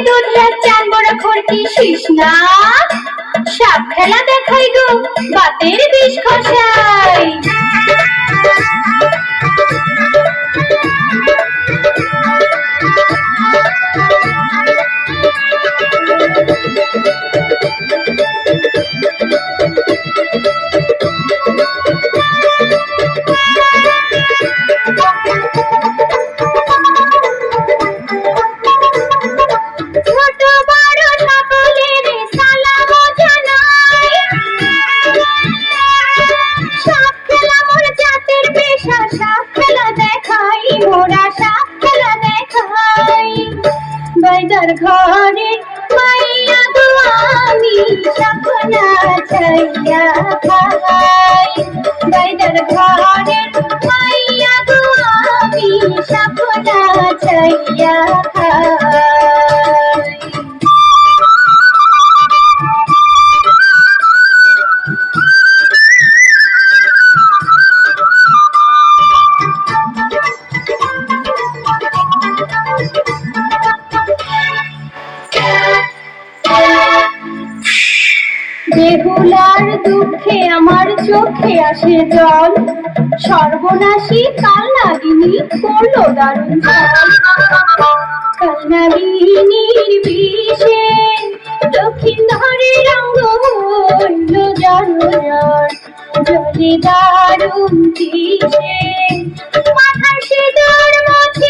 দুধের চান বড় খড়কি শিস না সাপ খেলা দেখাই গো বাতের বিষ খসাই বাইদার ঘরে মাইয়া গো আমি সপনা ছাইয়া খাই বাইদার ঘরে মাইয়া গো আমি সপনা ছাইয়া খাই বেহুলার দুঃখে আমার চোখে আসে জল সর্বনাশী কালনাগিনী করলো দারুণ কালনাগিনীর বিষে দক্ষিণ ধারের অঙ্গ হইল জর্জর জলে দারুণ বিষে মাথা সে দর মাঝে